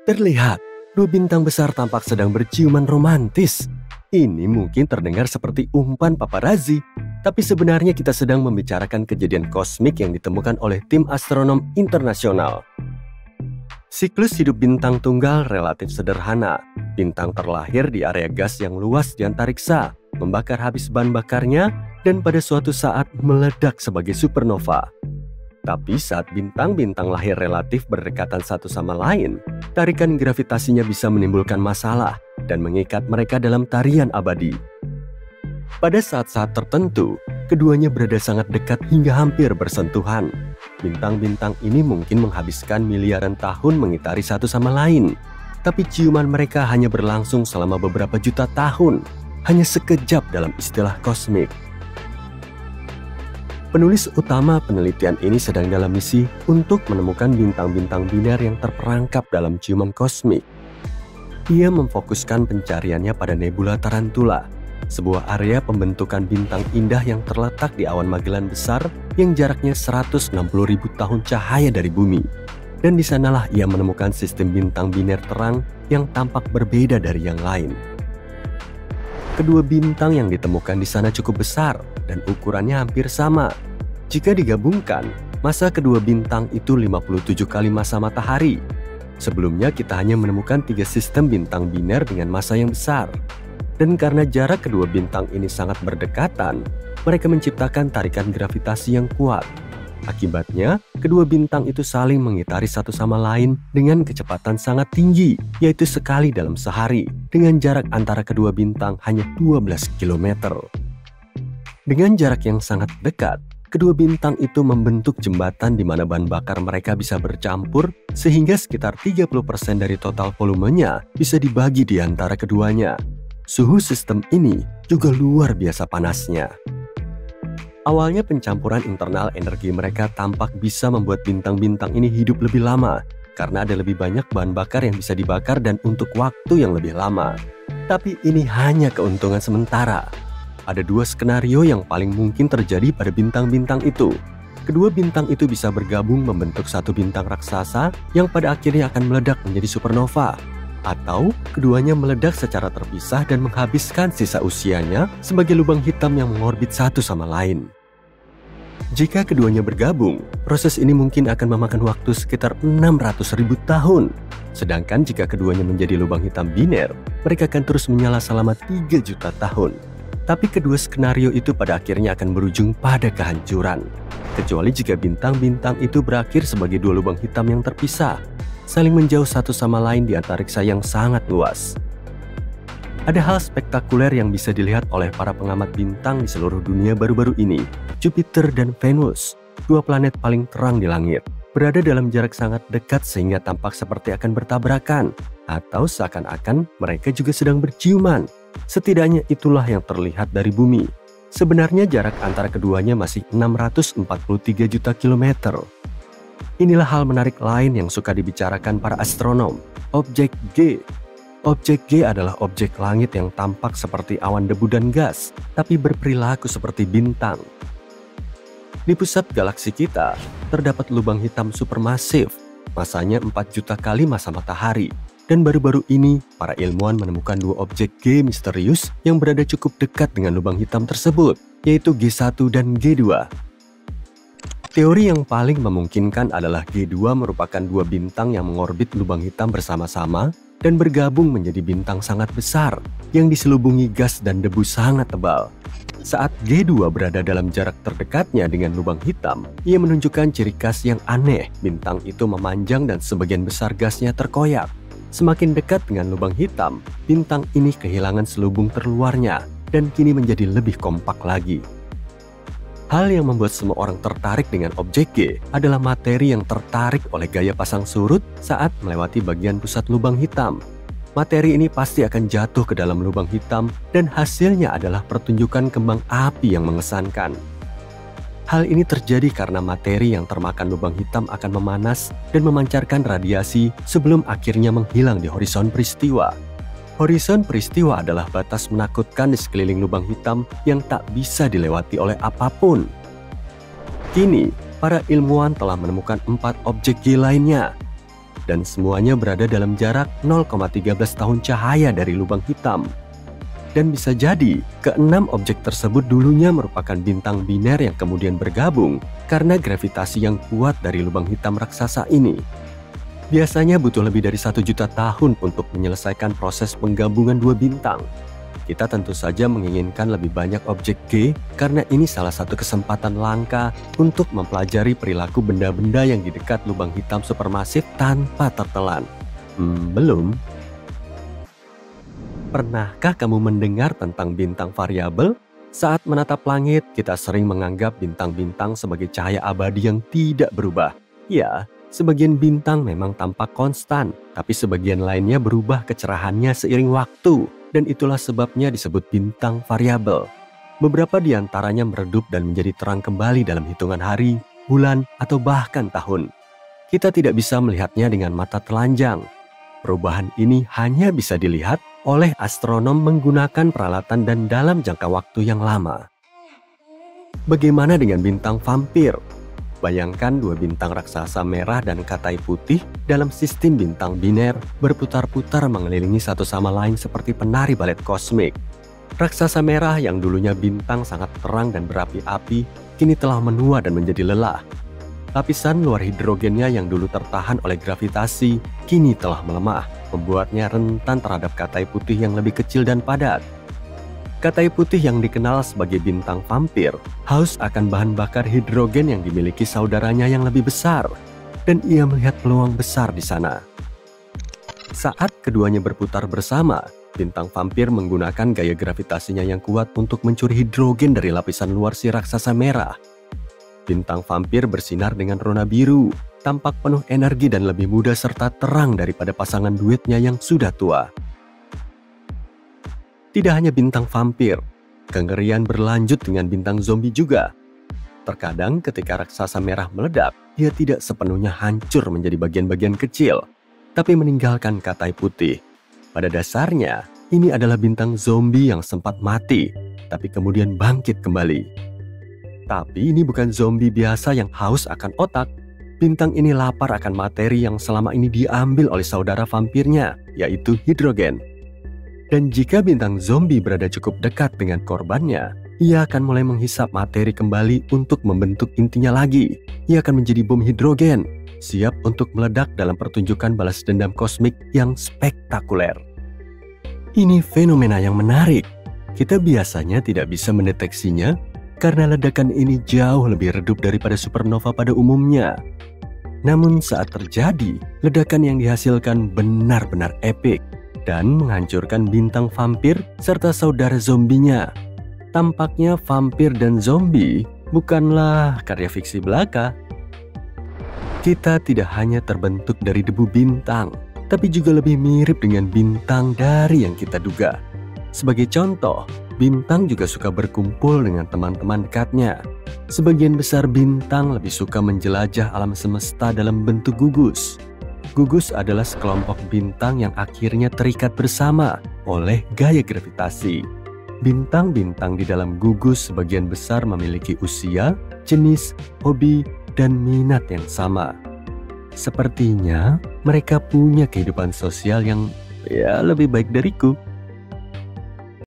Terlihat, dua bintang besar tampak sedang berciuman romantis. Ini mungkin terdengar seperti umpan paparazzi, tapi sebenarnya kita sedang membicarakan kejadian kosmik yang ditemukan oleh tim astronom internasional. Siklus hidup bintang tunggal relatif sederhana. Bintang terlahir di area gas yang luas di antariksa, membakar habis bahan bakarnya, dan pada suatu saat meledak sebagai supernova. Tapi saat bintang-bintang lahir relatif berdekatan satu sama lain, tarikan gravitasinya bisa menimbulkan masalah dan mengikat mereka dalam tarian abadi. Pada saat-saat tertentu, keduanya berada sangat dekat hingga hampir bersentuhan. Bintang-bintang ini mungkin menghabiskan miliaran tahun mengitari satu sama lain, tapi ciuman mereka hanya berlangsung selama beberapa juta tahun, hanya sekejap dalam istilah kosmik. Penulis utama penelitian ini sedang dalam misi untuk menemukan bintang-bintang biner yang terperangkap dalam ciuman kosmik. Ia memfokuskan pencariannya pada nebula Tarantula, sebuah area pembentukan bintang indah yang terletak di awan Magellan besar yang jaraknya 160.000 tahun cahaya dari bumi. Dan di sanalah ia menemukan sistem bintang biner terang yang tampak berbeda dari yang lain. Kedua bintang yang ditemukan di sana cukup besar dan ukurannya hampir sama. Jika digabungkan, massa kedua bintang itu 57 kali massa matahari. Sebelumnya kita hanya menemukan 3 sistem bintang biner dengan massa yang besar. Dan karena jarak kedua bintang ini sangat berdekatan, mereka menciptakan tarikan gravitasi yang kuat. Akibatnya, kedua bintang itu saling mengitari satu sama lain dengan kecepatan sangat tinggi, yaitu sekali dalam sehari, dengan jarak antara kedua bintang hanya 12 km. Dengan jarak yang sangat dekat, kedua bintang itu membentuk jembatan di mana bahan bakar mereka bisa bercampur, sehingga sekitar 30% dari total volumenya bisa dibagi di antara keduanya. Suhu sistem ini juga luar biasa panasnya. Awalnya pencampuran internal energi mereka tampak bisa membuat bintang-bintang ini hidup lebih lama karena ada lebih banyak bahan bakar yang bisa dibakar dan untuk waktu yang lebih lama. Tapi ini hanya keuntungan sementara. Ada 2 skenario yang paling mungkin terjadi pada bintang-bintang itu. Kedua bintang itu bisa bergabung membentuk satu bintang raksasa yang pada akhirnya akan meledak menjadi supernova. Atau keduanya meledak secara terpisah dan menghabiskan sisa usianya sebagai lubang hitam yang mengorbit satu sama lain. Jika keduanya bergabung, proses ini mungkin akan memakan waktu sekitar 600.000 tahun. Sedangkan jika keduanya menjadi lubang hitam biner, mereka akan terus menyala selama 3 juta tahun. Tapi kedua skenario itu pada akhirnya akan berujung pada kehancuran. Kecuali jika bintang-bintang itu berakhir sebagai 2 lubang hitam yang terpisah, saling menjauh satu sama lain di antariksa yang sangat luas. Ada hal spektakuler yang bisa dilihat oleh para pengamat bintang di seluruh dunia baru-baru ini. Jupiter dan Venus, 2 planet paling terang di langit, berada dalam jarak sangat dekat sehingga tampak seperti akan bertabrakan, atau seakan-akan mereka juga sedang berciuman. Setidaknya itulah yang terlihat dari bumi. Sebenarnya jarak antara keduanya masih 643 juta kilometer. Inilah hal menarik lain yang suka dibicarakan para astronom, objek G. Objek G adalah objek langit yang tampak seperti awan debu dan gas, tapi berperilaku seperti bintang. Di pusat galaksi kita, terdapat lubang hitam supermasif, massanya 4 juta kali massa matahari. Dan baru-baru ini, para ilmuwan menemukan 2 objek G misterius yang berada cukup dekat dengan lubang hitam tersebut, yaitu G1 dan G2. Teori yang paling memungkinkan adalah G2 merupakan 2 bintang yang mengorbit lubang hitam bersama-sama dan bergabung menjadi bintang sangat besar yang diselubungi gas dan debu sangat tebal. Saat G2 berada dalam jarak terdekatnya dengan lubang hitam, ia menunjukkan ciri khas yang aneh. Bintang itu memanjang dan sebagian besar gasnya terkoyak. Semakin dekat dengan lubang hitam, bintang ini kehilangan selubung terluarnya dan kini menjadi lebih kompak lagi. Hal yang membuat semua orang tertarik dengan objek G adalah materi yang tertarik oleh gaya pasang surut saat melewati bagian pusat lubang hitam. Materi ini pasti akan jatuh ke dalam lubang hitam dan hasilnya adalah pertunjukan kembang api yang mengesankan. Hal ini terjadi karena materi yang termakan lubang hitam akan memanas dan memancarkan radiasi sebelum akhirnya menghilang di horizon peristiwa. Horizon peristiwa adalah batas menakutkan di sekeliling lubang hitam yang tak bisa dilewati oleh apapun. Kini, para ilmuwan telah menemukan 4 objek G lainnya. dan semuanya berada dalam jarak 0,13 tahun cahaya dari lubang hitam. Dan bisa jadi, keenam objek tersebut dulunya merupakan bintang biner yang kemudian bergabung karena gravitasi yang kuat dari lubang hitam raksasa ini. Biasanya butuh lebih dari 1 juta tahun untuk menyelesaikan proses penggabungan dua bintang. Kita tentu saja menginginkan lebih banyak objek G karena ini salah satu kesempatan langka untuk mempelajari perilaku benda-benda yang di dekat lubang hitam supermasif tanpa tertelan. Belum? Pernahkah kamu mendengar tentang bintang variabel? Saat menatap langit, kita sering menganggap bintang-bintang sebagai cahaya abadi yang tidak berubah. Ya, sebagian bintang memang tampak konstan, tapi sebagian lainnya berubah kecerahannya seiring waktu. Dan itulah sebabnya disebut bintang variabel. Beberapa di antaranya meredup dan menjadi terang kembali dalam hitungan hari, bulan, atau bahkan tahun. Kita tidak bisa melihatnya dengan mata telanjang. Perubahan ini hanya bisa dilihat oleh astronom menggunakan peralatan dan dalam jangka waktu yang lama. Bagaimana dengan bintang vampir? Bayangkan dua bintang raksasa merah dan katai putih dalam sistem bintang biner berputar-putar mengelilingi satu sama lain seperti penari balet kosmik. Raksasa merah yang dulunya bintang sangat terang dan berapi-api kini telah menua dan menjadi lelah. Lapisan luar hidrogennya yang dulu tertahan oleh gravitasi kini telah melemah, membuatnya rentan terhadap katai putih yang lebih kecil dan padat. Katai putih yang dikenal sebagai bintang vampir haus akan bahan bakar hidrogen yang dimiliki saudaranya yang lebih besar, dan ia melihat peluang besar di sana. Saat keduanya berputar bersama, bintang vampir menggunakan gaya gravitasinya yang kuat untuk mencuri hidrogen dari lapisan luar si raksasa merah. Bintang vampir bersinar dengan rona biru, tampak penuh energi dan lebih muda serta terang daripada pasangan duetnya yang sudah tua. Tidak hanya bintang vampir, kengerian berlanjut dengan bintang zombie juga. Terkadang ketika raksasa merah meledak, ia tidak sepenuhnya hancur menjadi bagian-bagian kecil, tapi meninggalkan katai putih. Pada dasarnya, ini adalah bintang zombie yang sempat mati, tapi kemudian bangkit kembali. Tapi ini bukan zombie biasa yang haus akan otak. Bintang ini lapar akan materi yang selama ini diambil oleh saudara vampirnya, yaitu hidrogen. Dan jika bintang zombie berada cukup dekat dengan korbannya, ia akan mulai menghisap materi kembali untuk membentuk intinya lagi. Ia akan menjadi bom hidrogen, siap untuk meledak dalam pertunjukan balas dendam kosmik yang spektakuler. Ini fenomena yang menarik. Kita biasanya tidak bisa mendeteksinya karena ledakan ini jauh lebih redup daripada supernova pada umumnya. Namun saat terjadi, ledakan yang dihasilkan benar-benar epik dan menghancurkan bintang vampir serta saudara zombinya. Tampaknya vampir dan zombie bukanlah karya fiksi belaka. Kita tidak hanya terbentuk dari debu bintang, tapi juga lebih mirip dengan bintang dari yang kita duga. Sebagai contoh, bintang juga suka berkumpul dengan teman-teman dekatnya. Sebagian besar bintang lebih suka menjelajah alam semesta dalam bentuk gugus. Gugus adalah sekelompok bintang yang akhirnya terikat bersama oleh gaya gravitasi. Bintang-bintang di dalam gugus sebagian besar memiliki usia, jenis, hobi, dan minat yang sama. Sepertinya mereka punya kehidupan sosial yang lebih baik dariku.